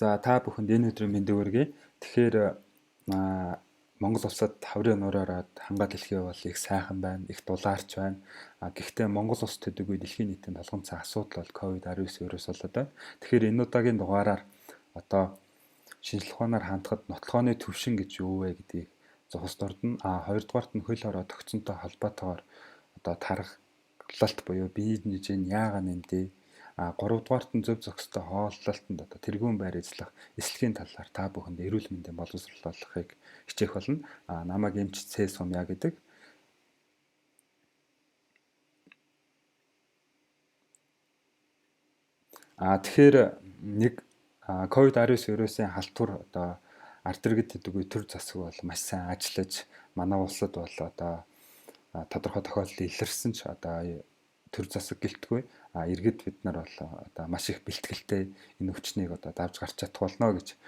За та бүхэнд энэ өдрийн мэндийг хүргэе. Тэгэхээр Монгол улсад хаврын нуураараа хангаа дэлхий бол их сайхан байна, их дулаарч байна. Гэхдээ Монгол улс төдийгүй дэлхийн нийтийн толгомцоо асуудал бол COVID-19 вирус болоод байна. Тэгэхээр энэ удаагийн дугаараар одоо шинжлэх ухаанаар хандхад нотлохооны төвшин гэж юу вэ гэдгийг зохиос дурдна. Хоёрдугаарт нь хөл хороо тогтцонтой холбоотойгоор одоо тархалт буюу биеийн жижиг яагаад нэмдээ. Гуравдугаарт нь зөв зохистой хооллолтод одоо тэргуун байр эзлэх эслэгийн талаар та бүхэнд эрүүл мэндийн боловсруулалтыг хичээх болно. Намайг эмч Цэ Сумья гэдэг. Тэгэхээр нэг COVID-19 вирусын халтур одоо артерид гэдэг үе төр засаг бол маш сайн ажиллаж манай улсад бол одоо тодорхой тохиолдолд илэрсэн ч одоо төр засаг гэлтгүй иргэд бид нар бол одоо маш их бэлтгэлтэй энэ өвчнийг одоо давж гарч чадах болно гэж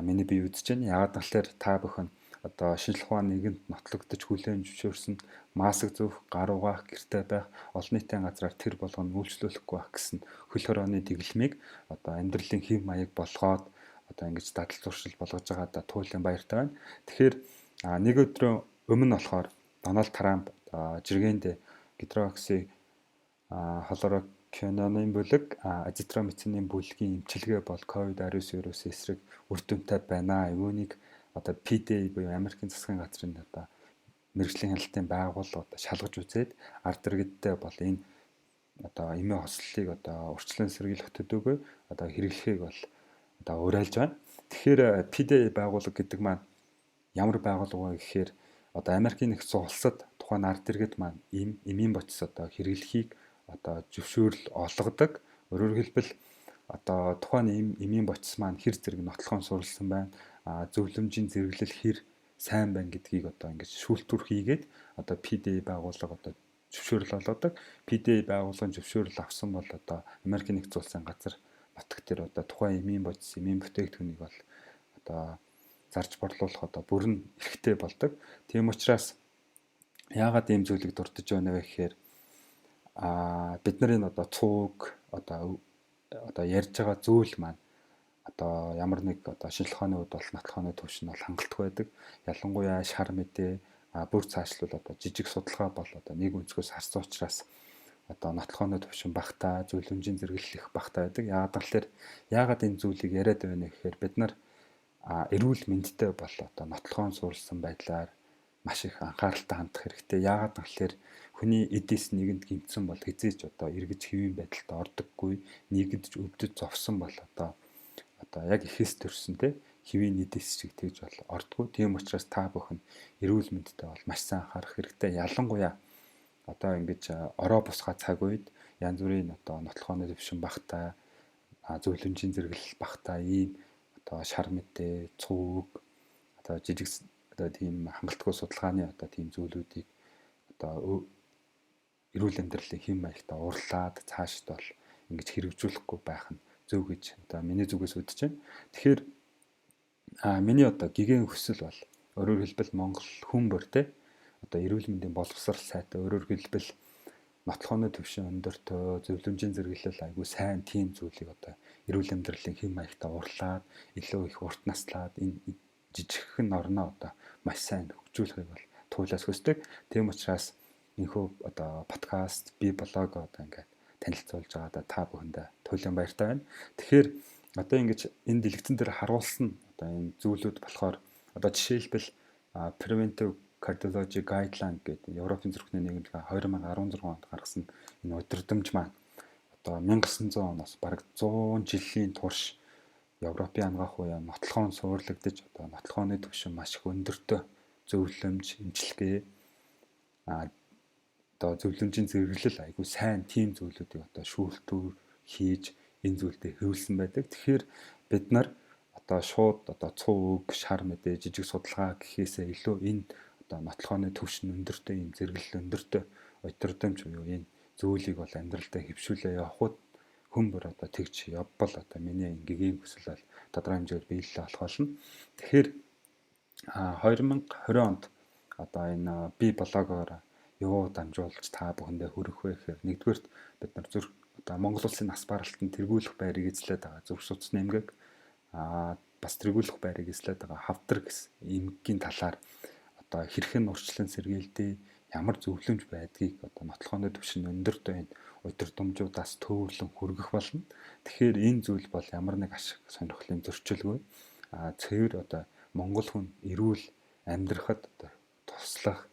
миний бие үзэж байна. Яагаад гэвэл та бүхэн одоо шинжлэх ухааны нэгэнд нотлогдож хүлээн зөвшөөрсөн маск зөвх, гар угаах, гэртээ байх, олон нийтийн газраар тэр болгоно үйлчлүүлэхгүй байх гэсэн хөл хорооны дэглэмийг одоо амьдралын хэв маяг болгоод одоо ингэж дадал зуршил болгож байгаа да туйлын баяртай байна. Тэгэхээр нэг өдрөө өмнө болохоор Дональд Трамп жиргэнд гидрокси хлороквиноны бүлэг азитромицины бүлгийн эмчилгээ бол COVID-19 вирусын эсрэг үр дүнтэй байна. Үүнийг одоо FDA буюу Америкийн засгийн газрын одоо мэргэжлийн хяналтын байгууллага одоо шалгаж үзээд артеридтэй бол энэ одоо эмийн хослолыг одоо урьдчилан сэргийлэх төдийгүй одоо хэрэглэхийг бол одоо уриалж байна. Тэгэхээр FDA байгууллага гэдэг маань ямар байгууллага вэ гэхээр одоо Америкийн нэгдсэн улсад тухайн артерид маань эмийн бодис одоо хэрэглэхийг одоо зөвшөөрөл олгодог. Өөрөөр хэлбэл одоо тухайн эмийн бодис маань хэр зэрэг нотлохоон сурласан байна, зөвлөмжийн зэрэглэл хэр сайн байна гэдгийг одоо ингэж шүүлтүүр хийгээд одоо FDA байгууллага одоо зөвшөөрөл олгодог. FDA байгууллагын зөвшөөрөл авсан бол одоо Америкийн нэгдсэн улсын газар нутаг дээр одоо тухайн эмийн бодис, эмийн бүтээгдэхүүнийг бол одоо зарж борлуулах одоо бүрэн эрхтэй болдог. Тийм учраас яагаад ийм зүйлийг дурдж байна вэ гэхээр бид нарын одоо цууг одоо ярьж байгаа зүйл маань одоо ямар нэг одоо шинжлэх ухааны хувьд бол нотлохооны төвшин бол хангалттай байдаг. Ялангуяа шар мэдээ бүр цаашлуул одоо жижиг судалгаа бол одоо нэг өнцгөөс харсан учраас одоо нотлохооны төвшин багтаа, зөвлөмжийн зэрэглэл их багтаа байдаг. Яагаад энэ зүйлийг яриад байна гэхээр бид нар эрүүл мэндтэй бол одоо нотлохоон суурилсан байдлаар маш их анхааралтай хандах хэрэгтэй. Яагаад гэвэл хүний эдээс нэгэнд гимтсэн бол хизээч одоо эргэж хэвийн байдалд ордоггүй, нийгэмдж өвдөж зовсон бол одоо яг ихэс төрсөн те хэвийн эдээс шиг тэгж бол ордоггүй. Тийм учраас та бүхэн эрүүл мэндтэй бол маш сайн анхаарах хэрэгтэй. Ялангуяа одоо ингэж ороо бусгай цаг үед янз бүрийн одоо нотлохооны төвшин багтаа, зөвлөмжийн зэрэглэл багтаа ийм одоо шар мэдээ, цууг одоо жижиг одоо тийм хангалтгүй судалгааны одоо тийм зүйлүүдийг одоо эрүүл амьдралын хэм маягт уурлаад цаашд бол ингэж хэрэгжүүлэхгүй байх нь зөв гэж одоо миний зүгээс үзэж байна. Тэгэхээр миний одоо гэгэн хүсэл бол өөрөөр хэлбэл Монгол хүн бүр те одоо эрүүл мэндийн боловсрал сайтай, өөрөөр хэлбэл нотлохооны төвшин өндөртөө, зөвлөмжийн зэрэглэл айгүй сайн тийм зүйлийг одоо эрүүл амьдралын хэм маягт уурлаад илүү их урт наслаад энэ жижигхэн орноо одоо маш сайн хөгжүүлэхийг бол туйлаас хүсдэг. Тийм учраас энэхүү одоо подкаст, би блог одоо ингээд танилцуулж байгаа та бүхэндээ туйлын баяртай байна. Тэгэхээр одоо ингэж энэ дэлгэцэн дээр харуулсан одоо энэ зүйлүүд болохоор одоо жишээлбэл Preventive Cardiology Guideline гэдэг Европын зүрхний нийгэмлэгээ 2016 онд гаргасан энэ удирдамж маань одоо 1900 оноос бараг 100 жилийн турш Европын ангаах үеэ нотлохоон суурлагдаж одоо нотлохооны түвшин маш их өндөртэй зөвлөмж, эмчилгээ одоо зөвлөмжийн зэрэглэл айгүй сайн тийм зүйлүүдийг одоо шүүлтүүр хийж энэ зүйлдээ хөвлөсөн байдаг. Тэгэхээр бид нар одоо шууд одоо цууг, шар мэдээ, жижиг судалгаа гэхээсээ илүү энэ одоо нотлохооны төвшин өндөртэй юм зэрэглэл өндөртэй удирдамж буюу энэ зүйлийг бол амьдралдаа хэвшүүлээ явахад хүн бүр одоо тэгж явбал одоо миний гэгэн хүсэл бол тодорхой хэмжээгээр биелэлээ олох болно. Тэгэхээр 2020 онд одоо энэ би блогоор юу дамжуулж та бүхэндээ хүргэх вэ гэхээр нэгдүгээрт бид нар зүрх одоо Монгол улсын нас баралтанд тэргүүлэх байрыг эзлээд байгаа зүрх судас нэмгэг бас тэргүүлэх байрыг эслээд байгаа хавдар гэсэн эмгэгийн талаар одоо хэрхэн урьдчилан сэргийлдэг, ямар зөвлөмж байдгийг одоо нотлохооны түвшин өндөртэй энэ удирдамжуудаас төвөрлөн хүргэх болно. Тэгэхээр энэ зүйл бол ямар нэг ашиг сонирхлын зөрчилгүй цэвэр одоо Монгол хүн эрүүл амьдрахад одоо туслах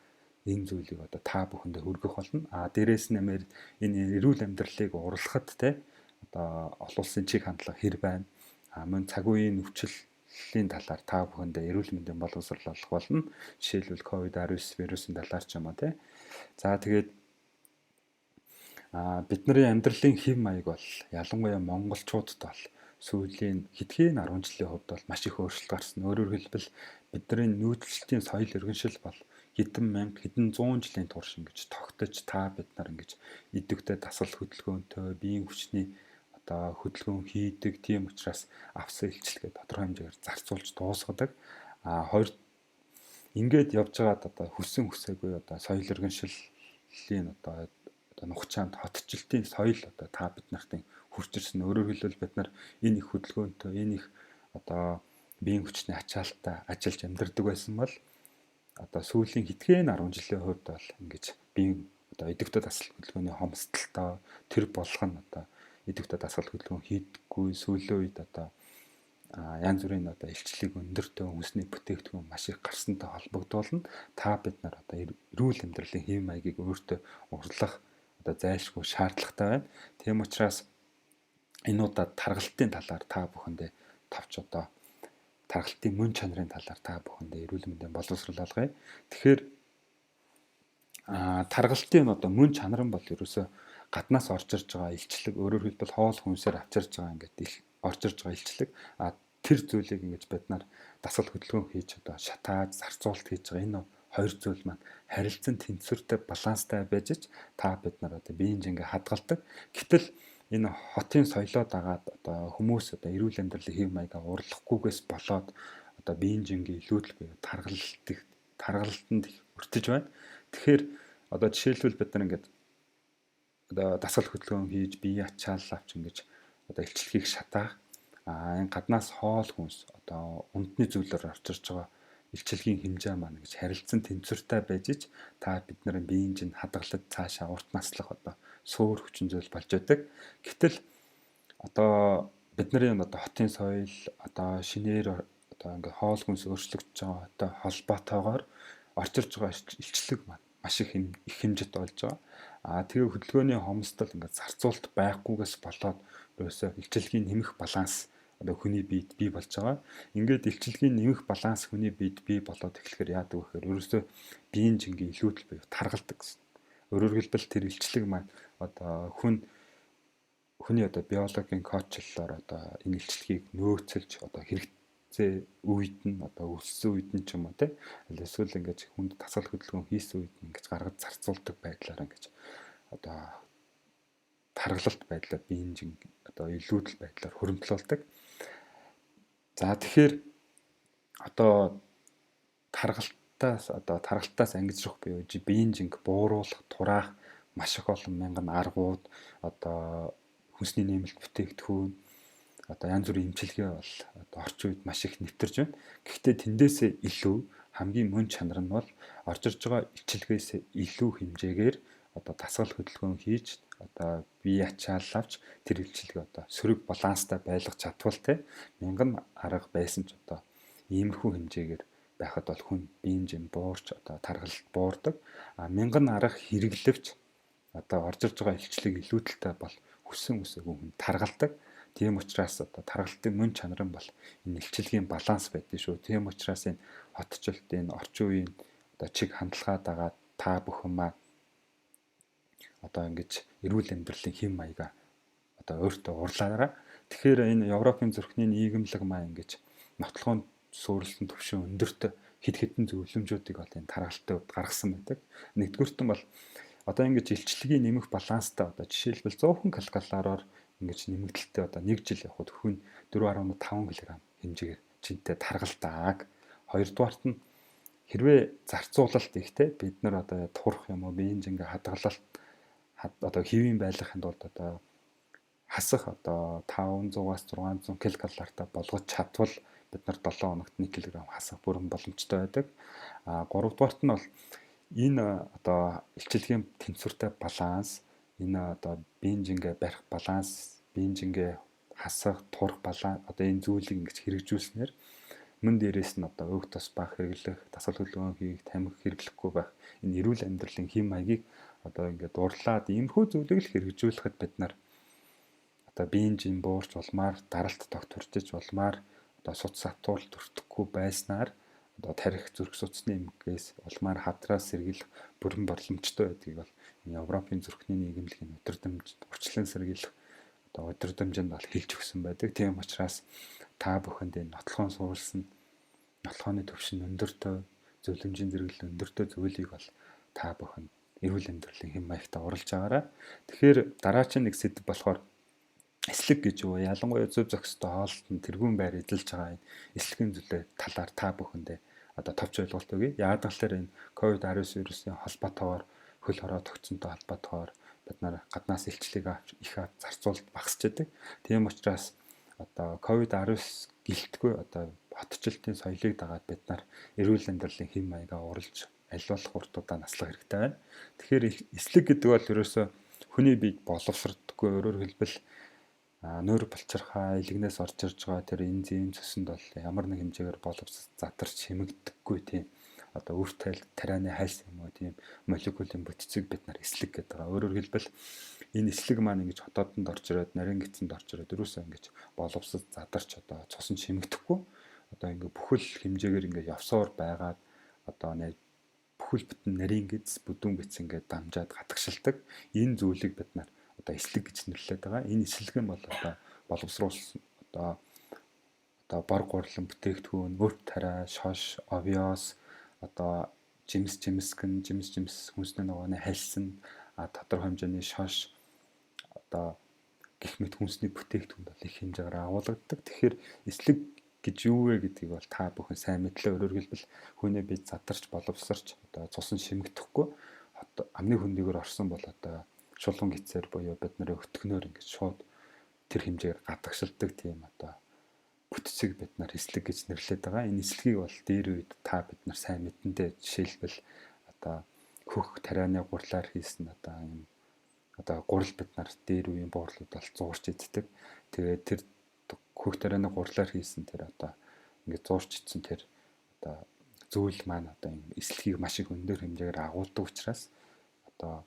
энэ зүйлийг одоо та бүхэндээ хүргэх болно. Дээрээс нэмээд энэ эрүүл амьдралыг урлахад те одоо олон улсын чиг хандлага хэр байна? Мөн цаг үеийн нөхцөлийн талаар та бүхэндээ эрүүл мэндийн боловсрол олох болно. Жишээлбэл COVID-19 вирусын талаар ч юм уу те. За тэгээд бидний амьдралын хэв маяг бол ялангуяа монголчуудад бол сүүлийн хэдхэн 10 жилийн хувьд бол маш их өөрчлөлт гарсан. Өөрөөр хэлбэл бидний нүүдэлчдийн соёл иргэншил бол хэдэн мянга, хэдэн зуун жилийн турш ингэж тогтож та бид нар ингэж идэвхтэй дасгал хөдөлгөөнтэй, биеийн хүчний одоо хөдөлгөөн хийдэг. Тийм учраас авсан илчлэгээ тодорхой хэмжээгээр зарцуулж дуусгадаг. Хоёр ингээд явж байгаад одоо хүссэн хүсээгүй одоо соёл иргэншилийн одоо нухчаанд хотчлтын соёл одоо та бид нартын хүрч ирсэн. Өөрөөр хэлбэл бид нар энэ их хөдөлгөөнтэй, энэ их одоо биеийн хүчний ачаалттай ажиллаж амьдардаг байсан бол одоо сүүлийн хэдхэн 10 жилийн хувьд бол ингэж биеийн одоо идэвхтэй дасгал хөдөлгөөний хомсдолтой тэр болгоно одоо идэвхтэй дасгал хөдөлгөөн хийдэггүй сүүлийн үед одоо янз бүрийн одоо илчлэг өндөртэй хүнсний бүтээгдэхүүн маш их гарсантай холбогдуулна. Та бид нар одоо эрүүл амьдралын хэв маягийг өөртөө урлах одоо зайлшгүй шаардлагатай байна. Тийм учраас энэ удаад таргалтын талаар та бүхэндээ товч одоо таргалтын мөн чанарын талаар та бүхэндээ эрүүл мэндийн боловсрол олгоё. Тэгэхээр таргалтын одоо мөн чанар нь бол ерөөсөө гаднаас орж ирж байгаа илчлэг, өөрөөр хэлбэл хоол хүнсээр авчирж байгаа ингээд орж ирж байгаа илчлэг тэр зүйлийг ингэж бид нар дасгал хөдөлгөөн хийж одоо шатааж зарцуулалт хийж байгаа энэ хоёр зүйл маань харилцан тэнцвэртэй баланстай байж та бид нар одоо биеийн жингээ хадгалдаг. Гэтэл энэ хотын соёлоо дагаад одоо хүмүүс одоо эрүүл амьдралын хэв маягаа урлахгүйгээс болоод одоо биеийн жингээ илүүдэл буюу таргалтанд өртөж байна. Тэгэхээр одоо жишээлбэл бид нар ингээд одоо дасгал хөдөлгөөн хийж биеийн ачаал авч ингэж одоо илчлэгийг шатаах энэ гаднаас хоол хүнс одоо унтны зүйлээр орж ирж байгаа илчлэгийн хэмжээ маань гэж харилцан тэнцвэртэй байж та бидний биеийн жин хадгалаад цаашаа урт наслах одоо суур хүчин зүйл болж байдаг. Гэтэл одоо бидний одоо хотын соёл одоо шинээр одоо ингээ хоол хүнс өөрчлөгдөж байгаа одоо холбоотойгоор орж ирж байгаа илчлэг маань маш их хэмжээт болж байгаа. Тэгээ хөдөлгөөний хомсдол ингээ зарцуулалт байхгүйгээс болоод ерөөсөө илчлэгийн нэмэх баланс одоо хүний биед бий болж байгаа. Ингээд илчлэгийн нэмэх баланс хүний биед бий болоод эхлэхээр яадаг вэ гэхээр ерөөсөө биеийн жингийн илүүдэл буюу таргалдаг гэсэн. Өөрөөр хэлбэл тэр илчлэг маань одоо хүний одоо биологийн кодчлолоор одоо энэ илчлэгийг нөөцөлж одоо хэрэгцээ үед нь одоо өссөн үед нь ч юм уу те эсвэл ингэж хүнд дасгал хөдөлгөөн хийсэн үед нь ингэж гаргаж зарцуулдаг байдлаар ингэж одоо таргалалт байдлаар биеийн жин одоо илүүдэл байдлаар хөрөмтлүүлдэг. За тэгэхээр одоо таргалтаас ангижрах буюу биеийн жинг бууруулах, тураах маш их олон мянган аргууд одоо хүнсний нэмэлт бүтээгдэхүүн одоо янз бүрийн эмчилгээ бол одоо орчин үед маш их нэвтэрж байна. Гэхдээ тэндээсээ илүү хамгийн мөн чанар нь бол орж ирж байгаа илчилгээс илүү хэмжээгээр одоо дасгал хөдөлгөөн хийж одоо бие ачаал авч тэр илчилгээ одоо сөрөг баланстай байлгах чадвал те мянган арга байсан ч одоо иймэрхүү хэмжээгээр байхад бол хүн биеийн жин буурч одоо таргалт буурдаг. Мянган арга хэрэглэвч одоо орж ирж байгаа илчлэг илүүдэлтэй бол хүссэн үсээгүй хүн таргалдаг. Тийм учраас одоо таргалтын мөн чанар нь бол энэ илчлэгийн баланс байдаг шүү. Тийм учраас энэ хотчлт энэ орчин үеийн одоо чиг хандлагаа дагаад та бүхэн маань одоо ингэж эрүүл амьдралын хэм маяга одоо өөртөө урлаараа. Тэгэхээр энэ Европын зүрхний нийгэмлэг маань ингэж нотлохын суурилсан түвшин өндөртэй хэд хэдэн зөвлөмжүүдийг бол энэ таргалтын хувьд гаргасан байдаг. Нэгдүгüрт нь бол одоо ингэж илчлэгийн нэмэх баланстай одоо жишээлбэл 100 ккал ингэж нэмэгдэлтэй одоо 1 жил явхад хүн 4.5 кг хэмжээгээр чинтэй таргалдаг. Хоёрдугаарт нь хэрвээ зарцуулалт ихтэй бид нар одоо турах юм уу биеийн жингээ хадгалалт одоо хэвийн байлгахын тулд одоо хасах одоо 500-аас 600 ккал болгож чадвал бид нар 7 хоногт 1 кг хасах бүрэн боломжтой байдаг. 3 дугаарт нь бол энэ одоо илчилгээний тэнцвэртэй баланс, энэ одоо бенжингээ барих баланс, бенжингээ хасах, турах баланс одоо энэ зүйлийг ингэж хэрэгжүүлснээр мөн дээрээс нь одоо өг тос баг хэрэглэх, дасгал хөдөлгөөн хийх, тамхи хэрэглэхгүй байх энэ эрүүл амьдралын хэм маягийг одоо ингээд дурлаад иймэрхүү зүйлийг л хэрэгжүүлэхэд бид нар одоо бенжин буурч улмаар даралт тогт хүрчиж улмаар одоо суц сатуул төртөхгүй байснаар одоо тарих зүрх судасны эмгээс улмаар хадраас сэргийлэх бүрэн боломжтой байдгийг бол Европын зүрхний нийгэмлэгийн өдөрдмж урьдчилан сэргийлэх одоо өдөрдмжинд бол хэлж өгсөн байдаг. Тийм учраас та бүхэнд энэ нотлохоон суулсан нотлохооны төвшин өндөртэй, зөвлөмжийн зэрэглэл өндөртэй зүйлийг бол та бүхэн эрүүл амьдралын хэм маягтаа оруулж байгаарай. Тэгэхээр дараагийн нэг сэдв болохоор эслэг гэж юу? Ялангуяа зөв зохистой хоолтод тэргүүн байр эзэлж байгаа энэ эслэгийн зүйлээ талаар та бүхэндээ одоо товч ойлголт өгье. Яг талаар энэ COVID-19 вирусын холбоотойгоор хөл хороо тогтсонтой холбоотойгоор бид нар гаднаас илчлэг их зарцуулалт багасч байдаг. Тийм учраас одоо COVID-19 гэлтгүй одоо хотчлтын соёлыг дагаад бид нар эрүүл амьдралын хэм маягаа уралж аль болох уртудаа наслах хэрэгтэй байна. Тэгэхээр эслэг гэдэг бол ерөөсөө хүний биед боловсрдоггүй, өөрөөр хэлбэл нойр булчирхай илгнээс орж ирж байгаа тэр энзим цөсөнд бол ямар нэг хэмжээгээр боловс задарч хэмэгдэхгүй тийм одоо үр тарианы хальс юм уу тийм молекулын бүтцийг бид нар эслэг гэдэг байгаа. Өөрөөр хэлбэл энэ эслэг маань ингэж хотоодонд орж ирээд нарийн гидсэнд орж ирээд ерөөсөө ингэж боловсод задарч одоо цуснд шимэгдэхгүй одоо ингэ бүхэл хэмжээгээр ингэ явсоор байгаад одоо бүхэл бүтэн нарийн гидс бүдүүн гидс ингэ дамжаад гадагшилдаг. Энэ зүйлийг бид нар одоо эслэг гэж нэрлэдэг байгаа. Энэ эслэг нь бол одоо боловсруулсан одоо бор гурлан бүтээгдэхүүн, өрт тариа, шош, овёс одоо жимс хүнсний нугааны хальсан тодорхой хэмжээний шош одоо гэх мэт хүнсний бүтээгдэхүүн бол их хэмжээгээр агуулгадаг. Тэгэхээр эслэг гэж юу вэ гэдгийг бол та бүхэн сайн мэдлээ. Өөрөөр хэлбэл хүний биед задарч боловсрч одоо цусан шимэгдэхгүй амны хөндөгөр орсон бол одоо шулуун гисээр буюу бид нарын өтгнөөр ингэж шууд тэр хэмжээгээр гадагшилдаг тийм одоо бүтцийг бид нар эслэг гэж нэрлэдэг байгаа. Энэ эслэгийг бол дээр үед та бид нар сайн мэдэнтэй жишээлбэл одоо хөх тарианы гурлаар хийсэн одоо юм одоо гурал бид нар дээр үеийн буурлууд бол зуурч иддэг. Тэгээд тэр хөх тарианы гурлаар хийсэн тэр одоо ингээд зуурч идсэн тэр одоо зүйл маань одоо юм эслэгийг маш их өндөр хэмжээгээр агуулдаг учраас одоо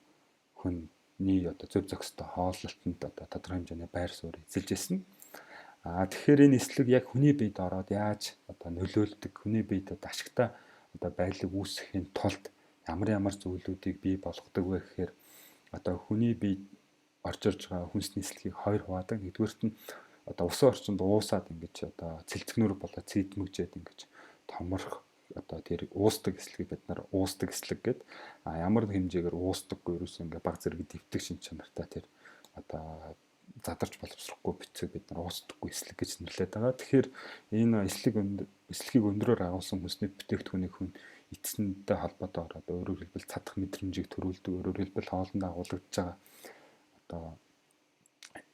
хүний одоо зөв зохистой хооллолтод одоо тодорхой хэмжээний байр суурь эзэлж ирсэн. Тэгэхээр энэ эслэг яг хүний биед ороод яаж одоо нөлөөлдөг, хүний биед одоо ашигтай одоо байдлыг үүсгэхийн тулд ямар зүйлүүдийг бий болгодог вэ гэхээр одоо хүний биед орж ирж байгаа хүнсний эслэгийг хоёр хуваадаг. Нэгдүгээрт нь одоо усан орчинд уусаад ингэж одоо цэлцгнүр болоод цэдмэгжээд ингэж томорох одоо тэр уусдаг эслэгийг бид нар уусдаг эслэг гэдэг. Ямар нэг хэмжээгээр уустдаггүй ерөөсөө ингээ баг зэрэг дэвтэг шин чанартай тэр одоо задарч боловсрохгүй бицэг бид нар уустдаггүй эслэг гэж нэрлэдэг байгаа. Тэгэхээр энэ эслэгийг өндрөөр агуулсан хүнсний бүтээгдэхүүнийг хүн эцсэндээ холбоотой ороод өөрөөр хэлбэл цадах мэдрэмжийг төрүүлдэг, өөрөөр хэлбэл хоолнд агуулгадж байгаа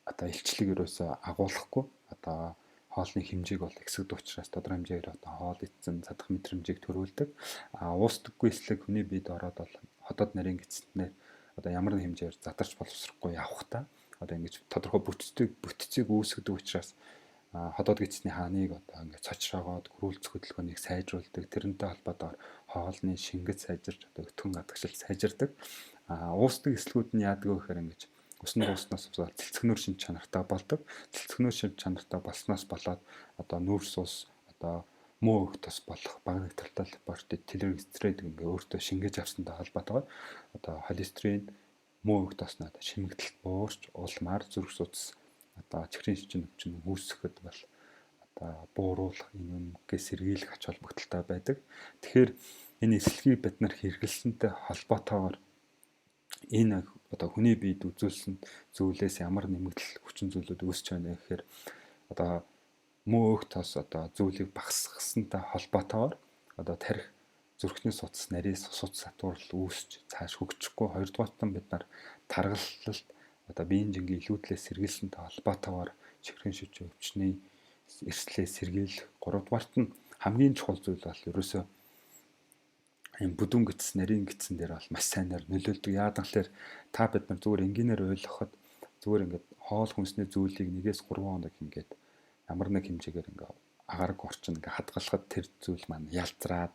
одоо илчлэг ерөөсөө агуулахгүй одоо хоолны хэмжээг бол ихсэгдэх учраас тодорхой хэмжээгээр одоо хоол идсэн цадах мэдрэмжийг төрүүлдэг. Уустдаггүй эслэг хүний биед ороод бол хотод нарийн гидснээр одоо ямар нэг хэмжээгээр задарч боловсрохгүй явхтаа одоо ингэж тодорхой бүтцийг үүсгэдэг учраас хотод гидсний хааныг одоо ингэж цочроогоод хөрүүлцэх хөдөлгөөнийг сайжруулдаг. Тэрнтэй холбоотойгоор хоолны шингэц сайжирч одоо өтгөн гадагшил сайжирдаг. Уустдаг эслэгүүд нь яадаг вэ гэхээр ингэж усны ууснаас цэлцгнөр шин чанартай болдог. Цэлцгнөр шин чанартай болсноос болоод одоо нүүрс ус одоо муу өг тос болох баг нэгтрэлтэй бордод телерестрейд ингээ өөртөө шингээж авсантай холбоотойгоор одоо холестерин муу өг тосноо шимэгдэлт буурч улмаар зүрх судас одоо чихрийн шижин өвчин үүсгэхэд бол одоо бууруулах энэ үгээс сэргийлэх ач холбогдолтой байдаг. Тэгэхээр энэ эслэгийг бид нар хэрэглэсэнтэй холбоотойгоор энэ одоо хүний биед үзүүлсэн зүйлээс ямар нэмэгдэл хүчин зүйлүүд үүсч байна гэхээр одоо муу өг тос одоо зүйлийг багасгахсантай холбоотойгоор одоо тарих зүрхний судас нарийн судас сатуурал үүсч цааш хөгжихгүй. Хоёрдугаартан бид нар таргалалт одоо биеийн жингийн илүүдлээс сэргийлсэнтэй холбоотойгоор чихрийн шүчээ өвчний эрслээ сэргийлэх. Гуравдугаарт нь хамгийн чухал зүйл бол ерөөсөө юм бүдүүн гидс, нарийн гидсэн дээр бол маш сайнаар нөлөөлдөг. Яагаад гэвэл та бид нар зүгээр энгийнээр ойлгоход зүгээр ингээд хоол хүнсний зүйлийг 1-3 хоног ингээд ямар нэг хэмжээгээр ингээд агараг орчин ингээд хадгалахад тэр зүйл маань ялцраад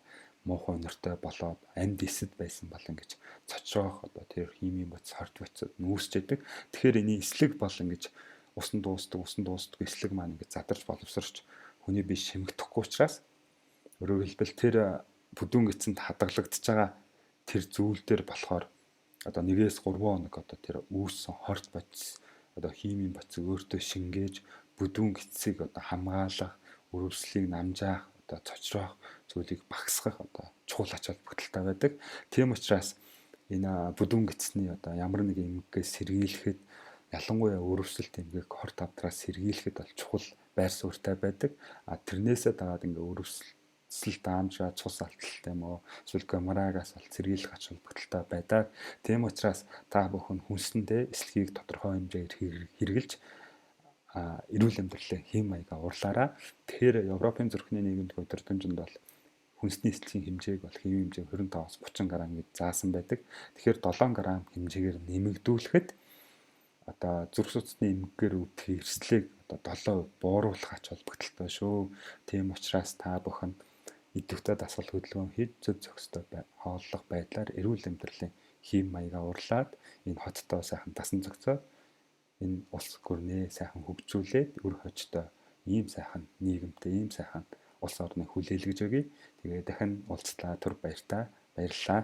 муухай өнөртэй болоод амьд эсэд байсан бол ингэж цочроох одоо тэр химийн боц хорт боцод нүүсч яадаг. Тэгэхээр эний эслэг бол ингэж усан дуустдаг эслэг маань ингэж задарч боловсрч хүний бие шимэгдэхгүй учраас өөрөөр хэлбэл тэр бүдүүн гидсэнд хадгалагдж байгаа тэр зүйл дээр болохоор одоо 1-3 хоног одоо тэр үүссэн хорт боц одоо химийн боцыг өөртөө шингээж бүдүүн гидсийг одоо хамгаалах, өрөвслийг намжаах, одоо цочроох зүйлийг багасгах одоо чухал ач холбогдолтой байдаг. Тийм учраас энэ бүдүүн гидсний одоо ямар нэг эмгэгээс сэргийлэхэд ялангуяа өрөвсөлт эмгээг хорт авдраас сэргийлэхэд бол чухал байр суурьтай байдаг. А тэрнээсээ дагаад ингээ өрөвсөл даамжаа цус алталтай юм уу эсвэл гоморагаас бол сэргийлэх ач холбогдолтой байдаг. Тийм учраас та бүхэн хүнсэндээ эслэгийг тодорхой хэмжээгээр хэрэгжилж эрүүл амьдралын хэм маягаа уурлаарай. Тэгэхээр Европын зүрхний нийгэмд удирдамжинд бол хүнсний эслэгийн хэмжээг бол хэвийн хэмжээ 25-аас 30 г гэж заасан байдаг. Тэгэхээр 7 г хэмжээгээр нэмэгдүүлэхэд одоо зүрх судасны эмгээр үүдэх эрсдлийг одоо 7% бууруулах ач холбогдолтой шүү. Тийм учраас та бүхэн идэвхтэй дасгал хөдөлгөөн хийж зөв зохистой хооллох байдлаар эрүүл амьдралын хэм маягаа уурлаад энэ хоттой сайхан дасан зохицоод энэ улс гүрнээ сайхан хөгжүүлээд үр хожтой ийм сайхан нийгэмтэй ийм сайхан улс орныг хүлээлгэж өгье. Тэгээ дахин уулзлаа. Түр баярлалаа.